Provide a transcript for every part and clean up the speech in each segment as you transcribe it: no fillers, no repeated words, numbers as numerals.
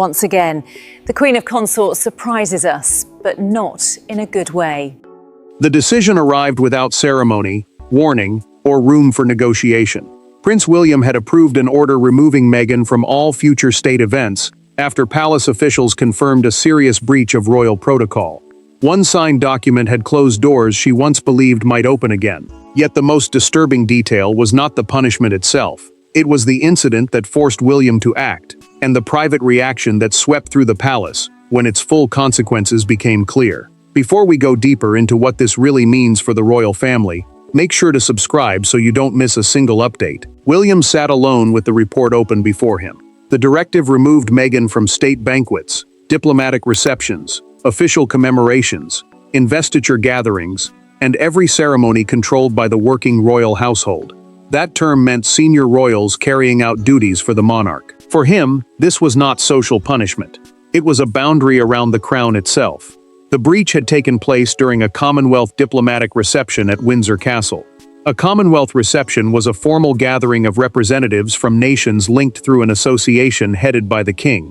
Once again, the Queen of Consorts surprises us, but not in a good way. The decision arrived without ceremony, warning, or room for negotiation. Prince William had approved an order removing Meghan from all future state events after palace officials confirmed a serious breach of royal protocol. One signed document had closed doors she once believed might open again. Yet the most disturbing detail was not the punishment itself. It was the incident that forced William to act, and the private reaction that swept through the palace when its full consequences became clear. Before we go deeper into what this really means for the royal family, make sure to subscribe so you don't miss a single update. William sat alone with the report open before him. The directive removed Meghan from state banquets, diplomatic receptions, official commemorations, investiture gatherings, and every ceremony controlled by the working royal household. That term meant senior royals carrying out duties for the monarch. For him, this was not social punishment. It was a boundary around the crown itself. The breach had taken place during a Commonwealth diplomatic reception at Windsor Castle. A Commonwealth reception was a formal gathering of representatives from nations linked through an association headed by the king.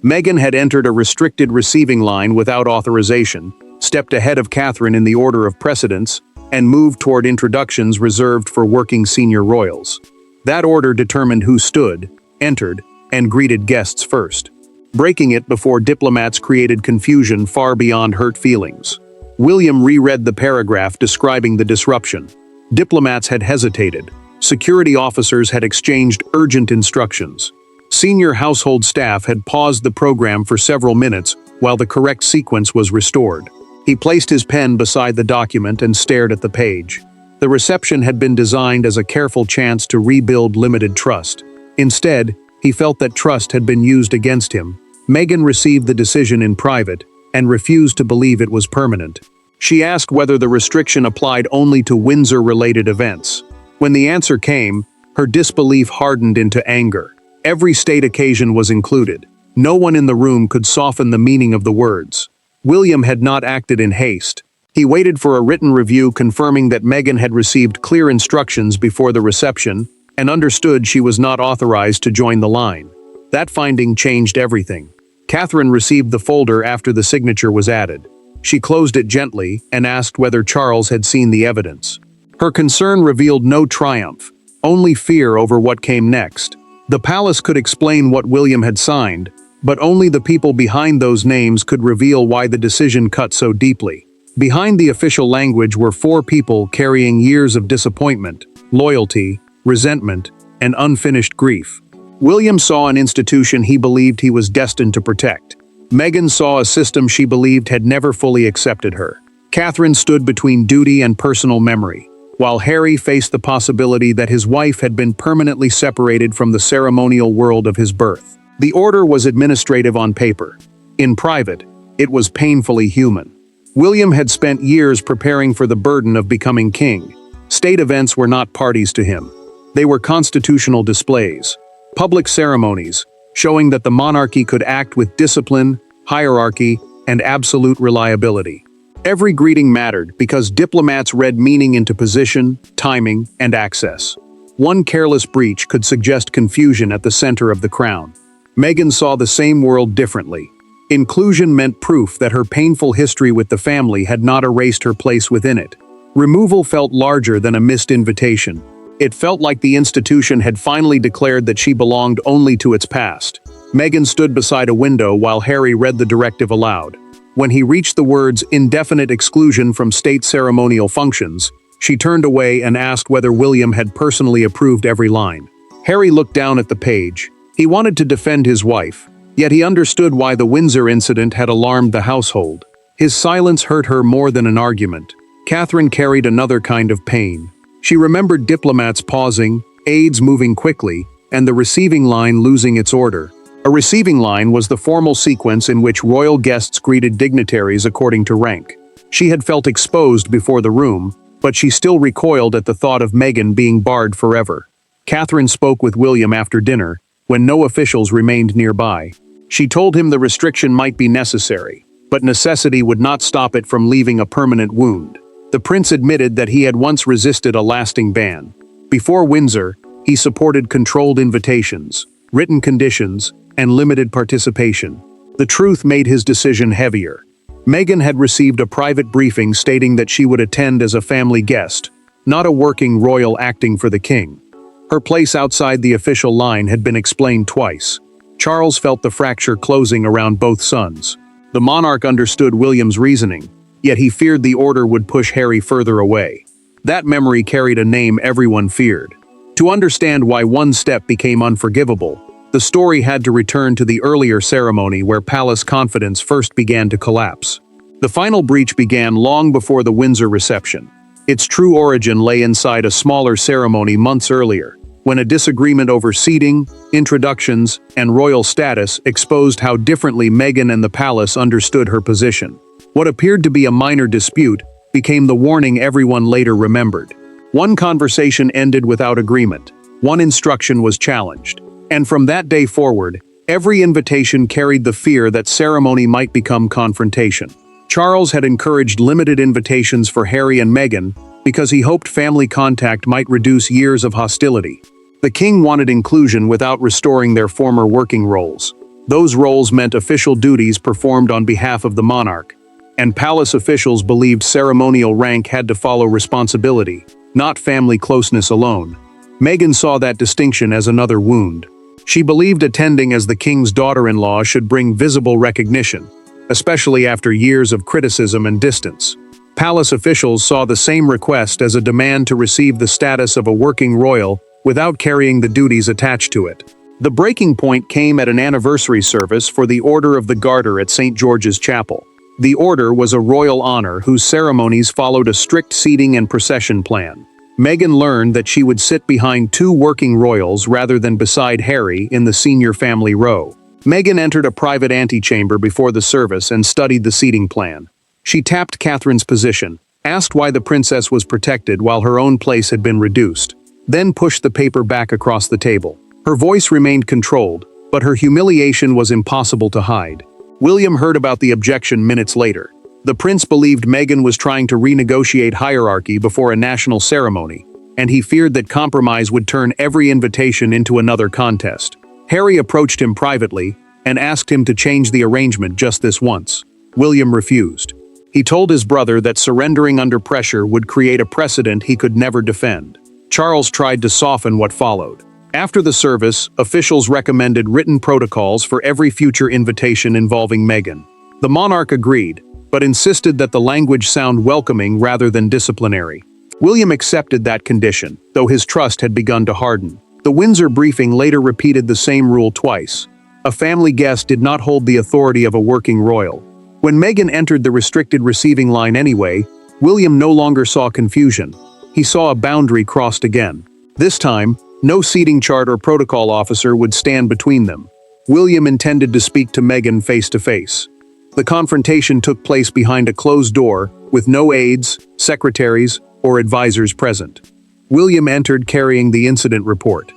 Meghan had entered a restricted receiving line without authorization, stepped ahead of Catherine in the order of precedence, and moved toward introductions reserved for working senior royals. That order determined who stood, entered, and greeted guests first, breaking it before diplomats created confusion far beyond hurt feelings. William reread the paragraph describing the disruption. Diplomats had hesitated. Security officers had exchanged urgent instructions. Senior household staff had paused the program for several minutes while the correct sequence was restored. He placed his pen beside the document and stared at the page. The reception had been designed as a careful chance to rebuild limited trust. Instead, he felt that trust had been used against him. Meghan received the decision in private and refused to believe it was permanent. She asked whether the restriction applied only to Windsor-related events. When the answer came, her disbelief hardened into anger. Every state occasion was included. No one in the room could soften the meaning of the words. William had not acted in haste. He waited for a written review confirming that Meghan had received clear instructions before the reception and understood she was not authorized to join the line. That finding changed everything. Catherine received the folder after the signature was added. She closed it gently and asked whether Charles had seen the evidence. Her concern revealed no triumph, only fear over what came next. The palace could explain what William had signed, but only the people behind those names could reveal why the decision cut so deeply. Behind the official language were 4 people carrying years of disappointment, loyalty, resentment, and unfinished grief. William saw an institution he believed he was destined to protect. Meghan saw a system she believed had never fully accepted her. Catherine stood between duty and personal memory, while Harry faced the possibility that his wife had been permanently separated from the ceremonial world of his birth. The order was administrative on paper. In private, it was painfully human. William had spent years preparing for the burden of becoming king. State events were not parties to him. They were constitutional displays, public ceremonies, showing that the monarchy could act with discipline, hierarchy, and absolute reliability. Every greeting mattered because diplomats read meaning into position, timing, and access. One careless breach could suggest confusion at the center of the crown. Meghan saw the same world differently. Inclusion meant proof that her painful history with the family had not erased her place within it. Removal felt larger than a missed invitation. It felt like the institution had finally declared that she belonged only to its past. Meghan stood beside a window while Harry read the directive aloud. When he reached the words "indefinite exclusion from state ceremonial functions," she turned away and asked whether William had personally approved every line. Harry looked down at the page. He wanted to defend his wife, yet he understood why the Windsor incident had alarmed the household. His silence hurt her more than an argument. Catherine carried another kind of pain. She remembered diplomats pausing, aides moving quickly, and the receiving line losing its order. A receiving line was the formal sequence in which royal guests greeted dignitaries according to rank. She had felt exposed before the room, but she still recoiled at the thought of Meghan being barred forever. Catherine spoke with William after dinner, when no officials remained nearby. She told him the restriction might be necessary, but necessity would not stop it from leaving a permanent wound. The prince admitted that he had once resisted a lasting ban. Before Windsor, he supported controlled invitations, written conditions, and limited participation. The truth made his decision heavier. Meghan had received a private briefing stating that she would attend as a family guest, not a working royal acting for the king. Her place outside the official line had been explained twice. Charles felt the fracture closing around both sons. The monarch understood William's reasoning, yet he feared the order would push Harry further away. That memory carried a name everyone feared. To understand why one step became unforgivable, the story had to return to the earlier ceremony where palace confidence first began to collapse. The final breach began long before the Windsor reception. Its true origin lay inside a smaller ceremony months earlier, when a disagreement over seating, introductions, and royal status exposed how differently Meghan and the palace understood her position. What appeared to be a minor dispute became the warning everyone later remembered. One conversation ended without agreement. One instruction was challenged. And from that day forward, every invitation carried the fear that ceremony might become confrontation. Charles had encouraged limited invitations for Harry and Meghan because he hoped family contact might reduce years of hostility. The king wanted inclusion without restoring their former working roles. Those roles meant official duties performed on behalf of the monarch, and palace officials believed ceremonial rank had to follow responsibility, not family closeness alone. Meghan saw that distinction as another wound. She believed attending as the king's daughter-in-law should bring visible recognition, especially after years of criticism and distance. Palace officials saw the same request as a demand to receive the status of a working royal without carrying the duties attached to it. The breaking point came at an anniversary service for the Order of the Garter at St. George's Chapel. The order was a royal honor whose ceremonies followed a strict seating and procession plan. Meghan learned that she would sit behind two working royals rather than beside Harry in the senior family row. Meghan entered a private antechamber before the service and studied the seating plan. She tapped Catherine's position, asked why the princess was protected while her own place had been reduced, then pushed the paper back across the table. Her voice remained controlled, but her humiliation was impossible to hide. William heard about the objection minutes later. The prince believed Meghan was trying to renegotiate hierarchy before a national ceremony, and he feared that compromise would turn every invitation into another contest. Harry approached him privately and asked him to change the arrangement just this once. William refused. He told his brother that surrendering under pressure would create a precedent he could never defend. Charles tried to soften what followed. After the service, officials recommended written protocols for every future invitation involving Meghan. The monarch agreed, but insisted that the language sound welcoming rather than disciplinary. William accepted that condition, though his trust had begun to harden. The Windsor briefing later repeated the same rule twice. A family guest did not hold the authority of a working royal. When Meghan entered the restricted receiving line anyway, William no longer saw confusion. He saw a boundary crossed again. This time, no seating chart or protocol officer would stand between them. William intended to speak to Meghan face to face. The confrontation took place behind a closed door, with no aides, secretaries, or advisors present. William entered carrying the incident report.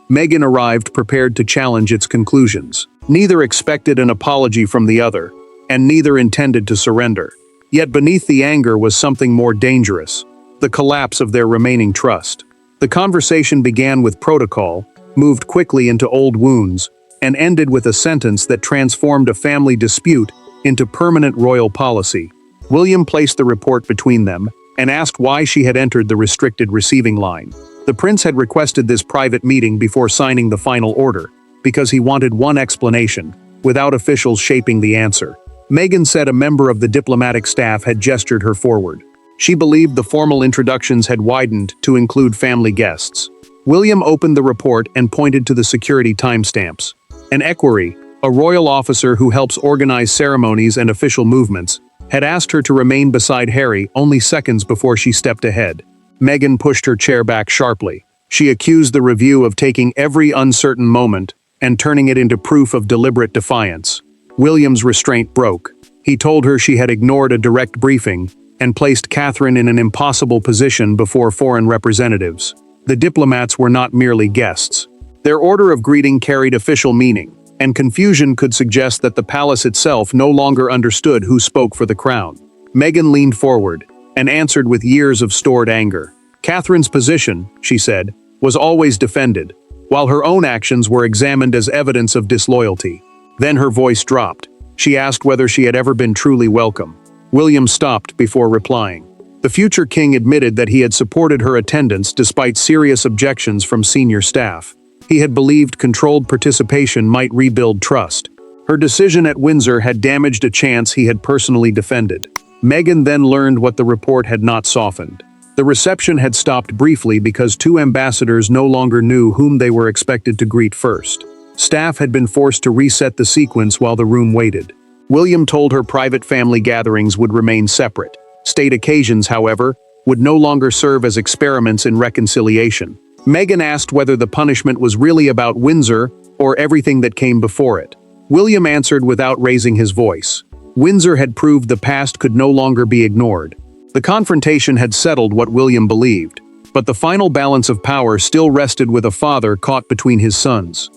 Meghan arrived prepared to challenge its conclusions. Neither expected an apology from the other, and neither intended to surrender. Yet beneath the anger was something more dangerous: the collapse of their remaining trust. The conversation began with protocol, moved quickly into old wounds, and ended with a sentence that transformed a family dispute into permanent royal policy. William placed the report between them and asked why she had entered the restricted receiving line. The prince had requested this private meeting before signing the final order, because he wanted one explanation, without officials shaping the answer. Meghan said a member of the diplomatic staff had gestured her forward. She believed the formal introductions had widened to include family guests. William opened the report and pointed to the security timestamps. An equerry, a royal officer who helps organize ceremonies and official movements, had asked her to remain beside Harry only seconds before she stepped ahead. Meghan pushed her chair back sharply. She accused the review of taking every uncertain moment and turning it into proof of deliberate defiance. William's restraint broke. He told her she had ignored a direct briefing and placed Catherine in an impossible position before foreign representatives. The diplomats were not merely guests. Their order of greeting carried official meaning, and confusion could suggest that the palace itself no longer understood who spoke for the crown. Meghan leaned forward and answered with years of stored anger. Catherine's position, she said, was always defended, while her own actions were examined as evidence of disloyalty. Then her voice dropped. She asked whether she had ever been truly welcome. William stopped before replying. The future king admitted that he had supported her attendance despite serious objections from senior staff. He had believed controlled participation might rebuild trust. Her decision at Windsor had damaged a chance he had personally defended. Meghan then learned what the report had not softened. The reception had stopped briefly because two ambassadors no longer knew whom they were expected to greet first. Staff had been forced to reset the sequence while the room waited. William told her private family gatherings would remain separate. State occasions, however, would no longer serve as experiments in reconciliation. Meghan asked whether the punishment was really about Windsor or everything that came before it. William answered without raising his voice. Windsor had proved the past could no longer be ignored. The confrontation had settled what William believed, but the final balance of power still rested with a father caught between his sons.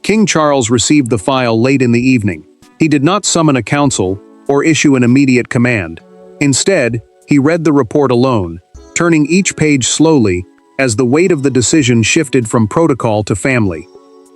King Charles received the file late in the evening. He did not summon a council or issue an immediate command. Instead, he read the report alone, turning each page slowly as the weight of the decision shifted from protocol to family.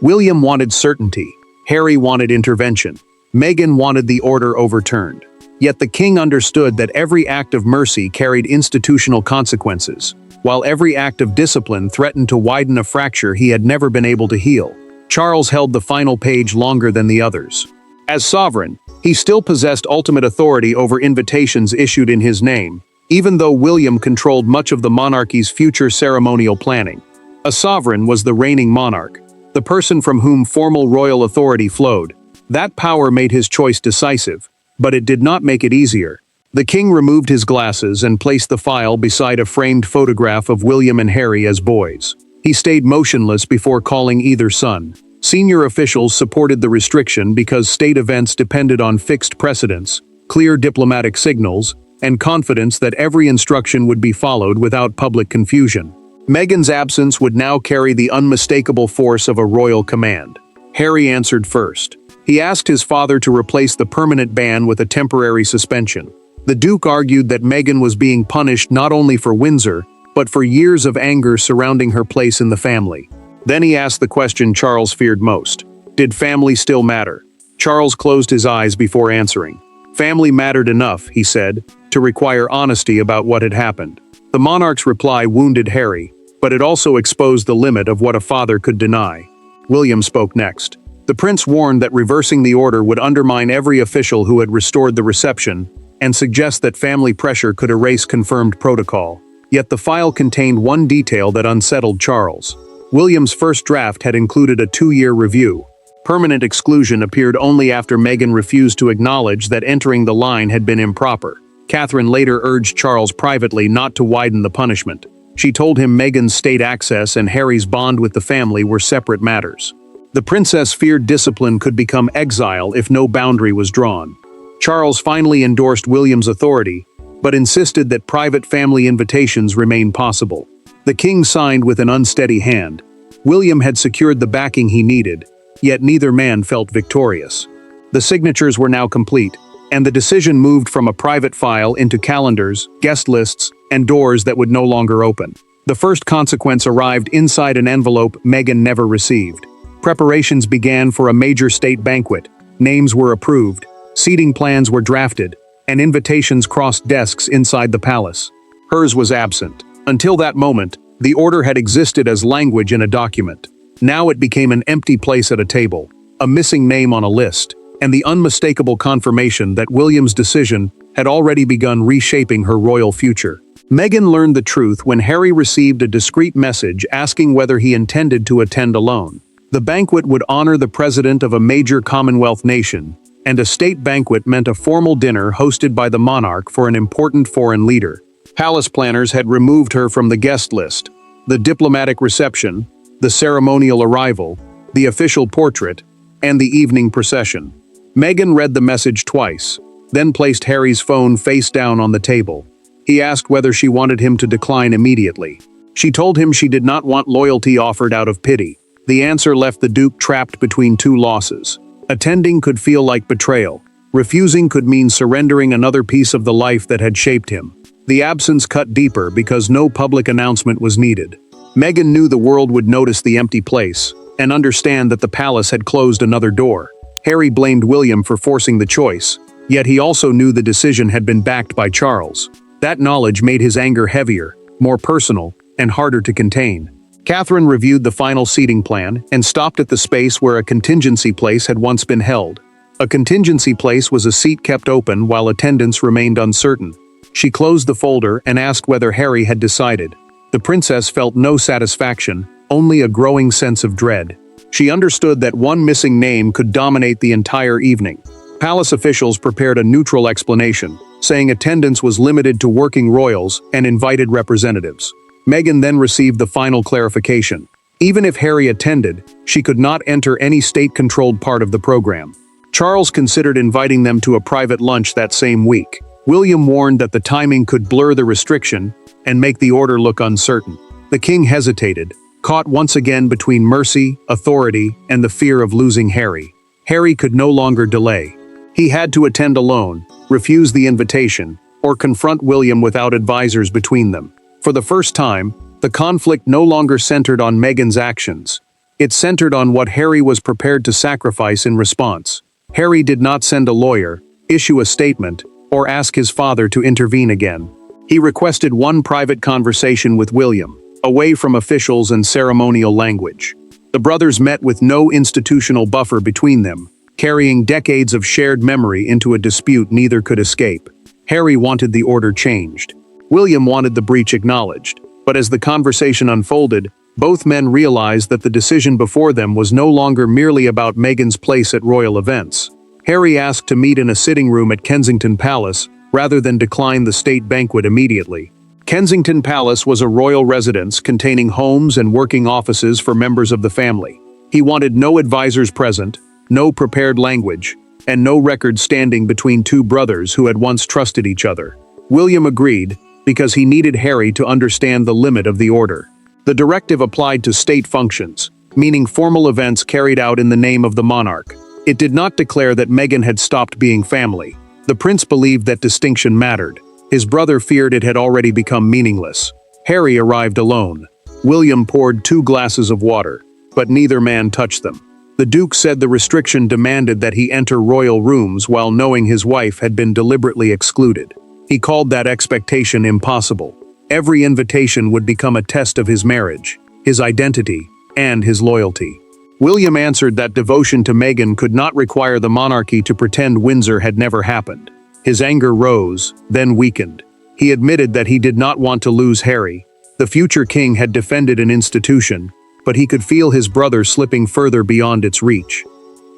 William wanted certainty. Harry wanted intervention. Meghan wanted the order overturned. Yet the king understood that every act of mercy carried institutional consequences, while every act of discipline threatened to widen a fracture he had never been able to heal. Charles held the final page longer than the others. As sovereign, he still possessed ultimate authority over invitations issued in his name, even though William controlled much of the monarchy's future ceremonial planning. A sovereign was the reigning monarch, the person from whom formal royal authority flowed. That power made his choice decisive, but it did not make it easier. The king removed his glasses and placed the file beside a framed photograph of William and Harry as boys. He stayed motionless before calling either son. Senior officials supported the restriction because state events depended on fixed precedents, clear diplomatic signals, and confidence that every instruction would be followed without public confusion. Meghan's absence would now carry the unmistakable force of a royal command. Harry answered first. He asked his father to replace the permanent ban with a temporary suspension. The Duke argued that Meghan was being punished not only for Windsor, but for years of anger surrounding her place in the family. Then he asked the question Charles feared most. Did family still matter? Charles closed his eyes before answering. Family mattered enough, he said, to require honesty about what had happened. The monarch's reply wounded Harry, but it also exposed the limit of what a father could deny. William spoke next. The prince warned that reversing the order would undermine every official who had restored the reception, and suggest that family pressure could erase confirmed protocol. Yet the file contained one detail that unsettled Charles. William's first draft had included a 2-year review. Permanent exclusion appeared only after Meghan refused to acknowledge that entering the line had been improper. Catherine later urged Charles privately not to widen the punishment. She told him Meghan's state access and Harry's bond with the family were separate matters. The princess feared discipline could become exile if no boundary was drawn. Charles finally endorsed William's authority, but insisted that private family invitations remain possible. The king signed with an unsteady hand. William had secured the backing he needed, yet neither man felt victorious. The signatures were now complete, and the decision moved from a private file into calendars, guest lists, and doors that would no longer open. The first consequence arrived inside an envelope Meghan never received. Preparations began for a major state banquet. Names were approved, seating plans were drafted, and invitations crossed desks inside the palace. Hers was absent. Until that moment, the order had existed as language in a document. Now it became an empty place at a table, a missing name on a list, and the unmistakable confirmation that William's decision had already begun reshaping her royal future. Meghan learned the truth when Harry received a discreet message asking whether he intended to attend alone. The banquet would honor the president of a major Commonwealth nation, and a state banquet meant a formal dinner hosted by the monarch for an important foreign leader. Palace planners had removed her from the guest list. The diplomatic reception, the ceremonial arrival, the official portrait, and the evening procession. Meghan read the message twice, then placed Harry's phone face down on the table. He asked whether she wanted him to decline immediately. She told him she did not want loyalty offered out of pity. The answer left the Duke trapped between two losses. Attending could feel like betrayal. Refusing could mean surrendering another piece of the life that had shaped him. The absence cut deeper because no public announcement was needed. Meghan knew the world would notice the empty place, and understand that the palace had closed another door. Harry blamed William for forcing the choice, yet he also knew the decision had been backed by Charles. That knowledge made his anger heavier, more personal, and harder to contain. Catherine reviewed the final seating plan and stopped at the space where a contingency place had once been held. A contingency place was a seat kept open while attendance remained uncertain. She closed the folder and asked whether Harry had decided. The princess felt no satisfaction, only a growing sense of dread. She understood that one missing name could dominate the entire evening. Palace officials prepared a neutral explanation, saying attendance was limited to working royals and invited representatives. Meghan then received the final clarification. Even if Harry attended, she could not enter any state-controlled part of the program. Charles considered inviting them to a private lunch that same week. William warned that the timing could blur the restriction and make the order look uncertain. The king hesitated, caught once again between mercy, authority, and the fear of losing Harry. Harry could no longer delay. He had to attend alone, refuse the invitation, or confront William without advisors between them. For the first time, the conflict no longer centered on Meghan's actions. It centered on what Harry was prepared to sacrifice in response. Harry did not send a lawyer, issue a statement, or ask his father to intervene again. He requested one private conversation with William, away from officials and ceremonial language. The brothers met with no institutional buffer between them, carrying decades of shared memory into a dispute neither could escape. Harry wanted the order changed. William wanted the breach acknowledged, but as the conversation unfolded, both men realized that the decision before them was no longer merely about Meghan's place at royal events. Harry asked to meet in a sitting room at Kensington Palace, rather than decline the state banquet immediately. Kensington Palace was a royal residence containing homes and working offices for members of the family. He wanted no advisors present, no prepared language, and no record standing between two brothers who had once trusted each other. William agreed, because he needed Harry to understand the limit of the order. The directive applied to state functions, meaning formal events carried out in the name of the monarch. It did not declare that Meghan had stopped being family. The prince believed that distinction mattered. His brother feared it had already become meaningless. Harry arrived alone. William poured 2 glasses of water, but neither man touched them. The Duke said the restriction demanded that he enter royal rooms while knowing his wife had been deliberately excluded. He called that expectation impossible. Every invitation would become a test of his marriage, his identity, and his loyalty. William answered that devotion to Meghan could not require the monarchy to pretend Windsor had never happened. His anger rose, then weakened. He admitted that he did not want to lose Harry. The future king had defended an institution, but he could feel his brother slipping further beyond its reach.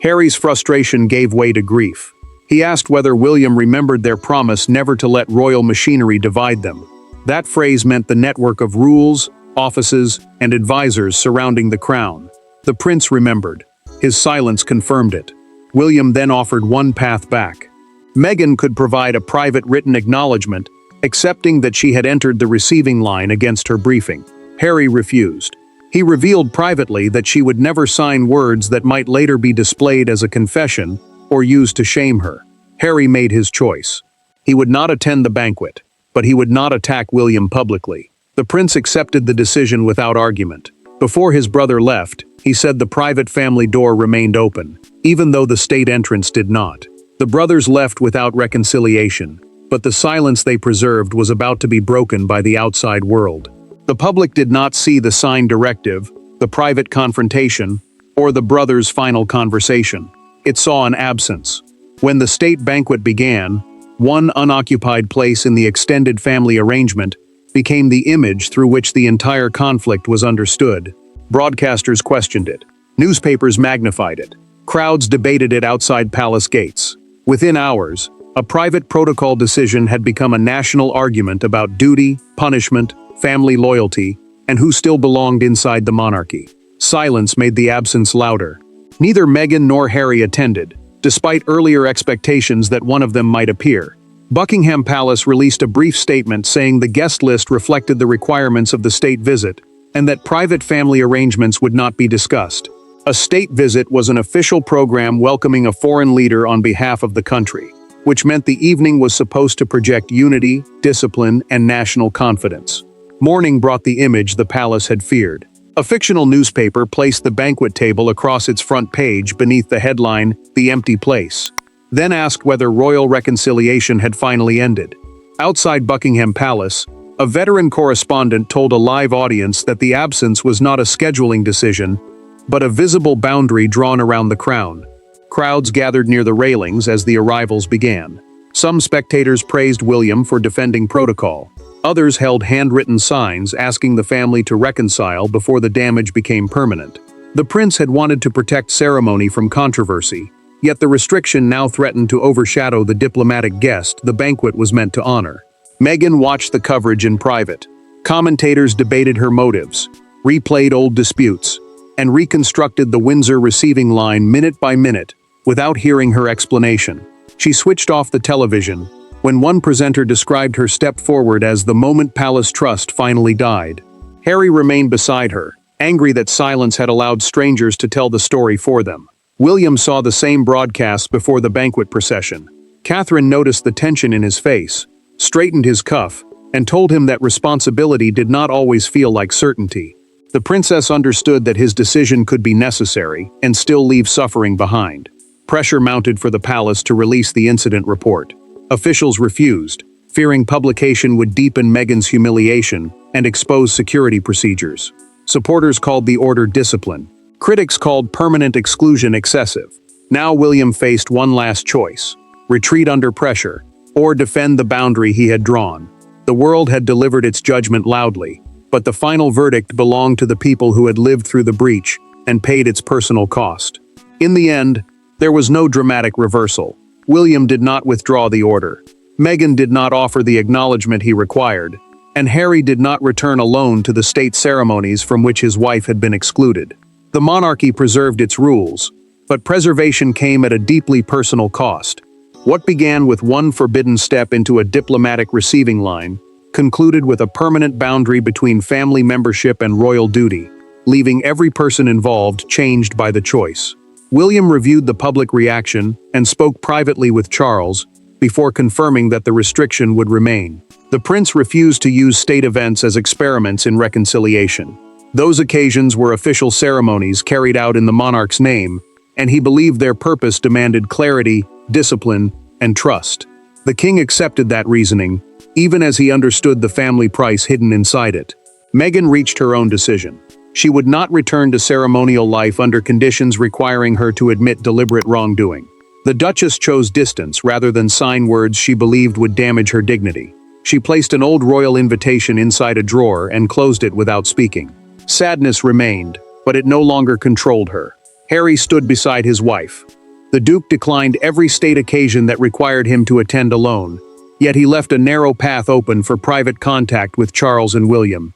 Harry's frustration gave way to grief. He asked whether William remembered their promise never to let royal machinery divide them. That phrase meant the network of rules, offices, and advisors surrounding the crown. The prince remembered. His silence confirmed it. William then offered one path back. Meghan could provide a private written acknowledgement, accepting that she had entered the receiving line against her briefing. Harry refused. He revealed privately that she would never sign words that might later be displayed as a confession or used to shame her. Harry made his choice. He would not attend the banquet, but he would not attack William publicly. The prince accepted the decision without argument. Before his brother left, he said the private family door remained open, even though the state entrance did not. The brothers left without reconciliation, but the silence they preserved was about to be broken by the outside world. The public did not see the signed directive, the private confrontation, or the brothers' final conversation. It saw an absence. When the state banquet began, one unoccupied place in the extended family arrangement became the image through which the entire conflict was understood. Broadcasters questioned it. Newspapers magnified it. Crowds debated it outside palace gates. Within hours, a private protocol decision had become a national argument about duty, punishment, family loyalty, and who still belonged inside the monarchy. Silence made the absence louder. Neither Meghan nor Harry attended, despite earlier expectations that one of them might appear. Buckingham Palace released a brief statement saying the guest list reflected the requirements of the state visit, and that private family arrangements would not be discussed. A state visit was an official program welcoming a foreign leader on behalf of the country, which meant the evening was supposed to project unity, discipline, and national confidence. Mourning brought the image the palace had feared. A fictional newspaper placed the banquet table across its front page beneath the headline, "The Empty Place," then asked whether royal reconciliation had finally ended. Outside Buckingham Palace, a veteran correspondent told a live audience that the absence was not a scheduling decision, but a visible boundary drawn around the crown. Crowds gathered near the railings as the arrivals began. Some spectators praised William for defending protocol. Others held handwritten signs asking the family to reconcile before the damage became permanent. The prince had wanted to protect ceremony from controversy, yet the restriction now threatened to overshadow the diplomatic guest the banquet was meant to honor. Meghan watched the coverage in private. Commentators debated her motives, replayed old disputes, and reconstructed the Windsor receiving line minute by minute without hearing her explanation. She switched off the television when one presenter described her step forward as the moment palace trust finally died. Harry remained beside her, angry that silence had allowed strangers to tell the story for them. William saw the same broadcasts before the banquet procession. Catherine noticed the tension in his face, straightened his cuff, and told him that responsibility did not always feel like certainty. The princess understood that his decision could be necessary and still leave suffering behind. Pressure mounted for the palace to release the incident report. Officials refused, fearing publication would deepen Meghan's humiliation and expose security procedures. Supporters called the order discipline. Critics called permanent exclusion excessive. Now William faced one last choice: retreat under pressure, or defend the boundary he had drawn. The world had delivered its judgment loudly, but the final verdict belonged to the people who had lived through the breach and paid its personal cost. In the end, there was no dramatic reversal. William did not withdraw the order. Meghan did not offer the acknowledgement he required, and Harry did not return alone to the state ceremonies from which his wife had been excluded. The monarchy preserved its rules, but preservation came at a deeply personal cost. What began with one forbidden step into a diplomatic receiving line concluded with a permanent boundary between family membership and royal duty, leaving every person involved changed by the choice. William reviewed the public reaction and spoke privately with Charles before confirming that the restriction would remain. The prince refused to use state events as experiments in reconciliation. Those occasions were official ceremonies carried out in the monarch's name, and he believed their purpose demanded clarity, discipline, and trust. The king accepted that reasoning, even as he understood the family price hidden inside it. Meghan reached her own decision. She would not return to ceremonial life under conditions requiring her to admit deliberate wrongdoing. The Duchess chose distance rather than sign words she believed would damage her dignity. She placed an old royal invitation inside a drawer and closed it without speaking. Sadness remained, but it no longer controlled her. Harry stood beside his wife. The Duke declined every state occasion that required him to attend alone, yet he left a narrow path open for private contact with Charles and William.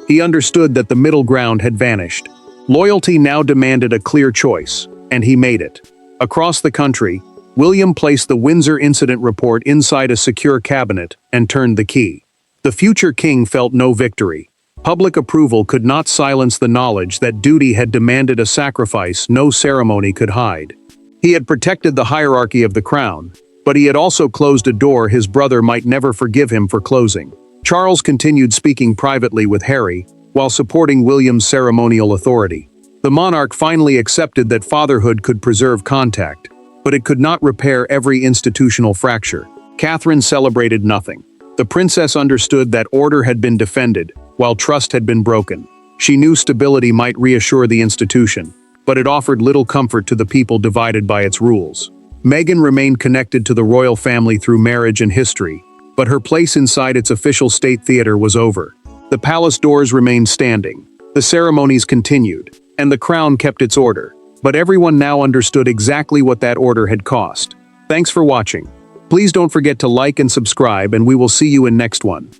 He understood that the middle ground had vanished. Loyalty now demanded a clear choice, and he made it. Across the country, William placed the Windsor incident report inside a secure cabinet and turned the key. The future king felt no victory. Public approval could not silence the knowledge that duty had demanded a sacrifice no ceremony could hide. He had protected the hierarchy of the crown, but he had also closed a door his brother might never forgive him for closing. Charles continued speaking privately with Harry, while supporting William's ceremonial authority. The monarch finally accepted that fatherhood could preserve contact, but it could not repair every institutional fracture. Catherine celebrated nothing. The princess understood that order had been defended, while trust had been broken. She knew stability might reassure the institution, but it offered little comfort to the people divided by its rules. Meghan remained connected to the royal family through marriage and history, but her place inside its official state theater was over. The palace doors remained standing, the ceremonies continued, and the crown kept its order. But everyone now understood exactly what that order had cost. Thanks for watching. Please don't forget to like and subscribe, and we will see you in next one.